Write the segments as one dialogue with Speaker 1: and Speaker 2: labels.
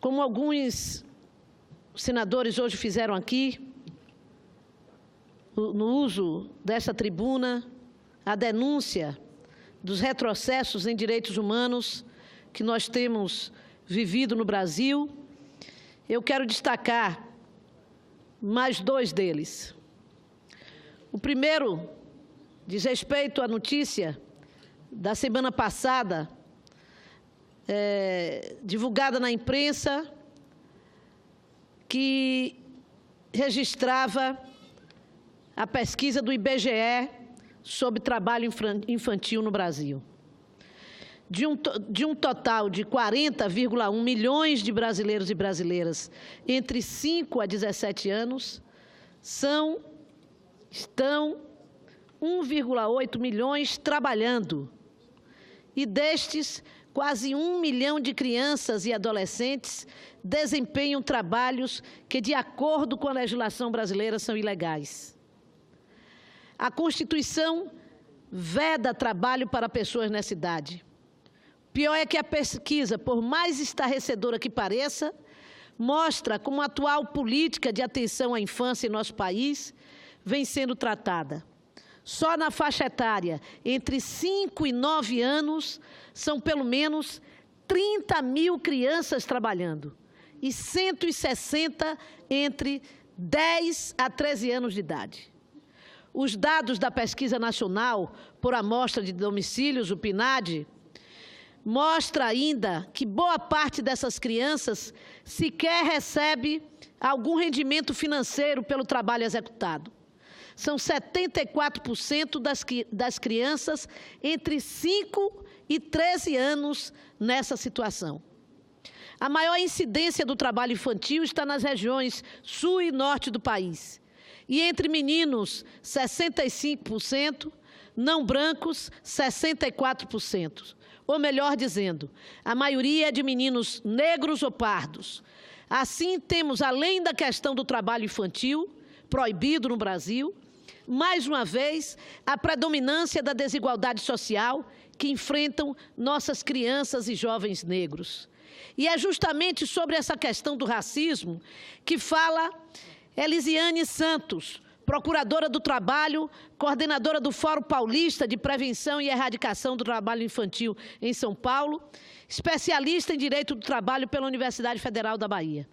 Speaker 1: como alguns senadores hoje fizeram aqui, no uso dessa tribuna, a denúncia dos retrocessos em direitos humanos que nós temos vivido no Brasil, eu quero destacar mais dois deles. O primeiro diz respeito à notícia da semana passada, divulgada na imprensa, que registrava a pesquisa do IBGE sobre trabalho infantil no Brasil. De um total de 40,1 milhões de brasileiros e brasileiras entre 5 a 17 anos, estão 1,8 milhões trabalhando. E destes, quase 1 milhão de crianças e adolescentes desempenham trabalhos que, de acordo com a legislação brasileira, são ilegais. A Constituição veda trabalho para pessoas nessa idade. Pior é que a pesquisa, por mais estarrecedora que pareça, mostra como a atual política de atenção à infância em nosso país vem sendo tratada. Só na faixa etária, entre 5 e 9 anos, são pelo menos 30 mil crianças trabalhando e 160 entre 10 a 13 anos de idade. Os dados da Pesquisa Nacional por Amostra de Domicílios, o PNAD, mostra ainda que boa parte dessas crianças sequer recebe algum rendimento financeiro pelo trabalho executado. São 74% das crianças entre 5 e 13 anos nessa situação. A maior incidência do trabalho infantil está nas regiões sul e norte do país. E entre meninos, 65%, não brancos, 64%. Ou melhor dizendo, a maioria é de meninos negros ou pardos. Assim, temos, além da questão do trabalho infantil, proibido no Brasil, mais uma vez, a predominância da desigualdade social que enfrentam nossas crianças e jovens negros. E é justamente sobre essa questão do racismo que fala Elisiane Santos, procuradora do Trabalho, coordenadora do Fórum Paulista de Prevenção e Erradicação do Trabalho Infantil em São Paulo, especialista em Direito do Trabalho pela Universidade Federal da Bahia.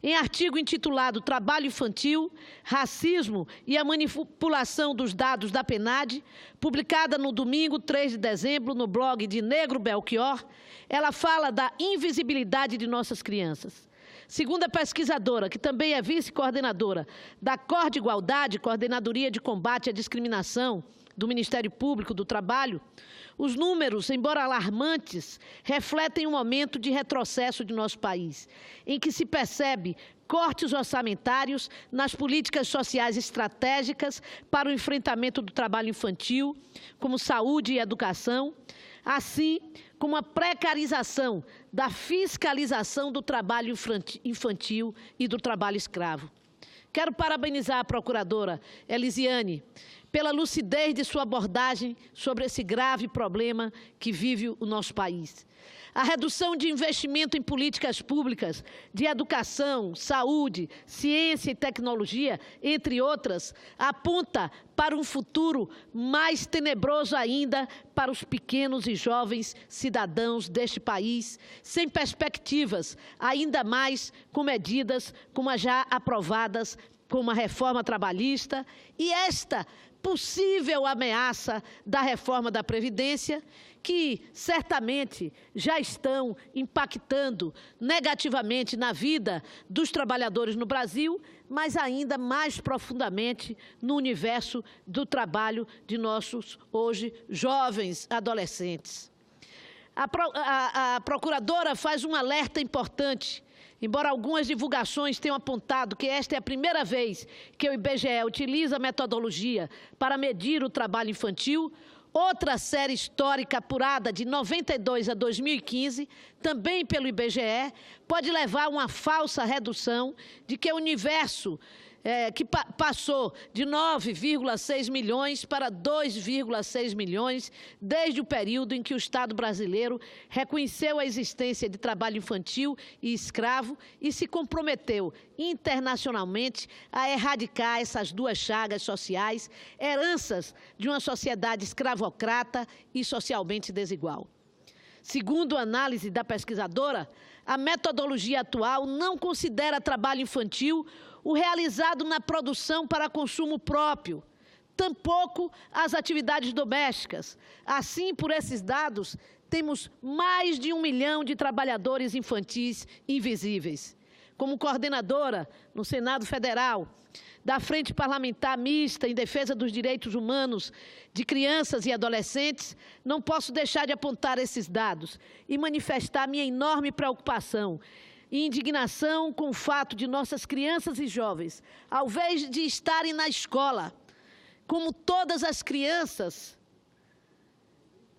Speaker 1: Em artigo intitulado Trabalho Infantil, Racismo e a Manipulação dos Dados da PNAD, publicada no domingo 3 de dezembro no blog de Negro Belchior, ela fala da invisibilidade de nossas crianças. Segundo a pesquisadora, que também é vice-coordenadora da COR Igualdade, Coordenadoria de Combate à Discriminação do Ministério Público do Trabalho, os números, embora alarmantes, refletem um momento de retrocesso de nosso país, em que se percebe cortes orçamentários nas políticas sociais estratégicas para o enfrentamento do trabalho infantil, como saúde e educação, assim como a precarização da fiscalização do trabalho infantil e do trabalho escravo. Quero parabenizar a procuradora Elisiane pela lucidez de sua abordagem sobre esse grave problema que vive o nosso país. A redução de investimento em políticas públicas de educação, saúde, ciência e tecnologia, entre outras, aponta para um futuro mais tenebroso ainda para os pequenos e jovens cidadãos deste país, sem perspectivas, ainda mais com medidas como as já aprovadas, como a reforma trabalhista e esta possível ameaça da reforma da Previdência, que certamente já estão impactando negativamente na vida dos trabalhadores no Brasil, mas ainda mais profundamente no universo do trabalho de nossos, hoje, jovens adolescentes. A procuradora faz um alerta importante. Embora algumas divulgações tenham apontado que esta é a primeira vez que o IBGE utiliza a metodologia para medir o trabalho infantil, outra série histórica apurada de 92 a 2015, também pelo IBGE, pode levar a uma falsa redução de que o universo que passou de 9,6 milhões para 2,6 milhões desde o período em que o Estado brasileiro reconheceu a existência de trabalho infantil e escravo e se comprometeu internacionalmente a erradicar essas duas chagas sociais, heranças de uma sociedade escravocrata e socialmente desigual. Segundo a análise da pesquisadora, a metodologia atual não considera trabalho infantil o realizado na produção para consumo próprio, tampouco as atividades domésticas. Assim, por esses dados, temos mais de 1 milhão de trabalhadores infantis invisíveis. Como coordenadora no Senado Federal da Frente Parlamentar Mista em Defesa dos Direitos Humanos de Crianças e Adolescentes, não posso deixar de apontar esses dados e manifestar minha enorme preocupação e indignação com o fato de nossas crianças e jovens, ao invés de estarem na escola, como todas as crianças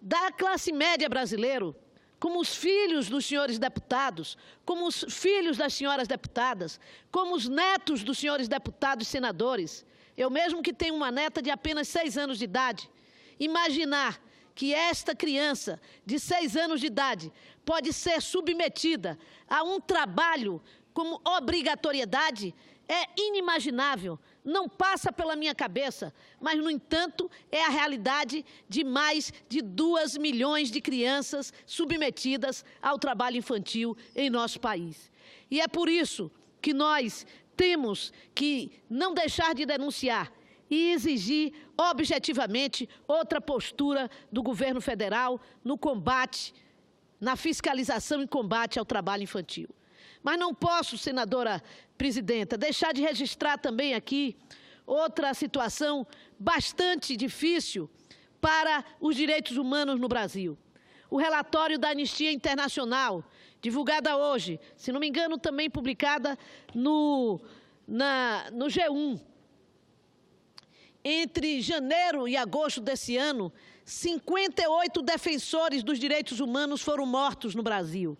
Speaker 1: da classe média brasileira, como os filhos dos senhores deputados, como os filhos das senhoras deputadas, como os netos dos senhores deputados e senadores. Eu mesmo que tenho uma neta de apenas 6 anos de idade, imaginar que esta criança de 6 anos de idade pode ser submetida a um trabalho como obrigatoriedade é inimaginável, não passa pela minha cabeça, mas, no entanto, é a realidade de mais de 2 milhões de crianças submetidas ao trabalho infantil em nosso país. E é por isso que nós temos que não deixar de denunciar e exigir objetivamente outra postura do governo federal no combate, na fiscalização e combate ao trabalho infantil. Mas não posso, senadora presidenta, deixar de registrar também aqui outra situação bastante difícil para os direitos humanos no Brasil. O relatório da Anistia Internacional, divulgada hoje, se não me engano, também publicada no G1. Entre janeiro e agosto desse ano, 58 defensores dos direitos humanos foram mortos no Brasil.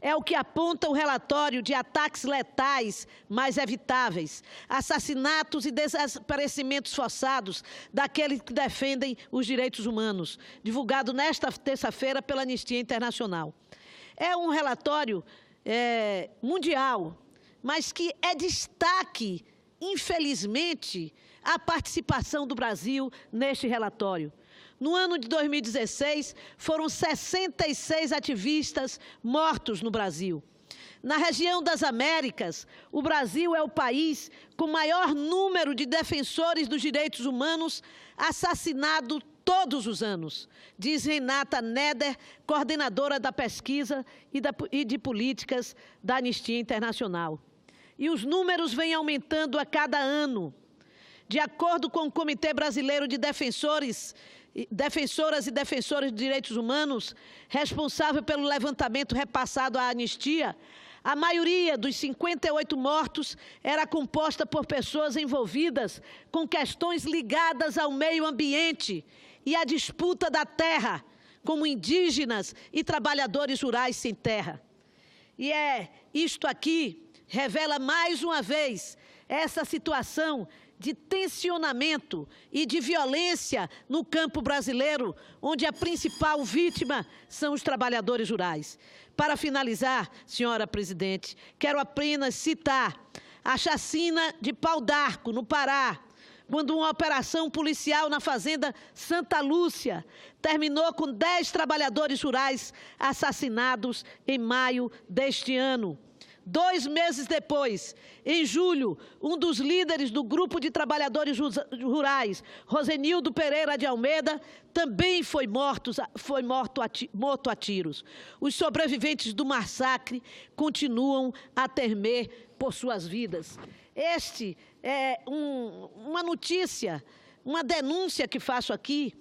Speaker 1: É o que aponta o relatório de ataques letais mais evitáveis, assassinatos e desaparecimentos forçados daqueles que defendem os direitos humanos, divulgado nesta terça-feira pela Anistia Internacional. É um relatório mundial, mas que é destaque, infelizmente, a participação do Brasil neste relatório. No ano de 2016, foram 66 ativistas mortos no Brasil. Na região das Américas, o Brasil é o país com maior número de defensores dos direitos humanos assassinados todos os anos, diz Renata Neder, coordenadora da pesquisa e de políticas da Anistia Internacional. E os números vêm aumentando a cada ano. De acordo com o Comitê Brasileiro de Defensoras e Defensores de Direitos Humanos, responsável pelo levantamento repassado à Anistia, a maioria dos 58 mortos era composta por pessoas envolvidas com questões ligadas ao meio ambiente e à disputa da terra, como indígenas e trabalhadores rurais sem terra. E isto aqui revela mais uma vez essa situação de tensionamento e de violência no campo brasileiro, onde a principal vítima são os trabalhadores rurais. Para finalizar, senhora presidente, quero apenas citar a chacina de Pau d'Arco, no Pará, quando uma operação policial na fazenda Santa Lúcia terminou com 10 trabalhadores rurais assassinados em maio deste ano. 2 meses depois, em julho, um dos líderes do grupo de trabalhadores rurais, Rosenildo Pereira de Almeida, também foi morto a tiros. Os sobreviventes do massacre continuam a temer por suas vidas. Este é uma notícia, uma denúncia que faço aqui,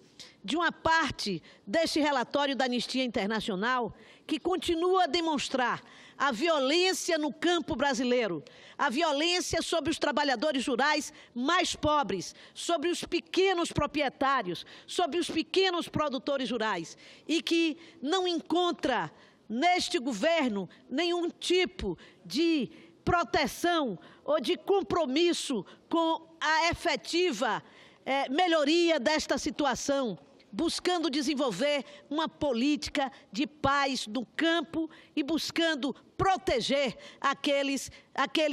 Speaker 1: de uma parte deste relatório da Anistia Internacional, que continua a demonstrar a violência no campo brasileiro, a violência sobre os trabalhadores rurais mais pobres, sobre os pequenos proprietários, sobre os pequenos produtores rurais, e que não encontra neste governo nenhum tipo de proteção ou de compromisso com a efetiva melhoria desta situação, buscando desenvolver uma política de paz no campo e buscando proteger aqueles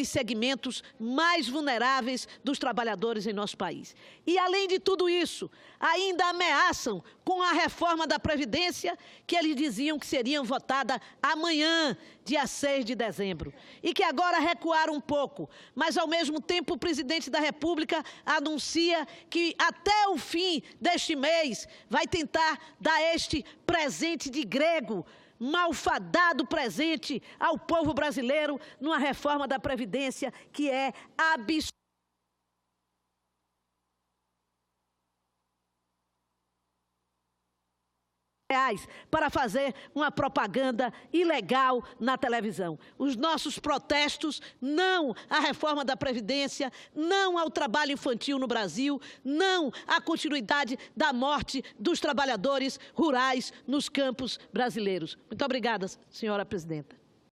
Speaker 1: segmentos mais vulneráveis dos trabalhadores em nosso país. E, além de tudo isso, ainda ameaçam com a reforma da Previdência, que eles diziam que seriam votada amanhã, dia 6 de dezembro, e que agora recuaram um pouco. Mas, ao mesmo tempo, o presidente da República anuncia que, até o fim deste mês, vai tentar dar este presente de grego, malfadado presente ao povo brasileiro numa reforma da Previdência que é absurda. Para fazer uma propaganda ilegal na televisão. Os nossos protestos não à reforma da Previdência, não ao trabalho infantil no Brasil, não à continuidade da morte dos trabalhadores rurais nos campos brasileiros. Muito obrigada, senhora presidenta.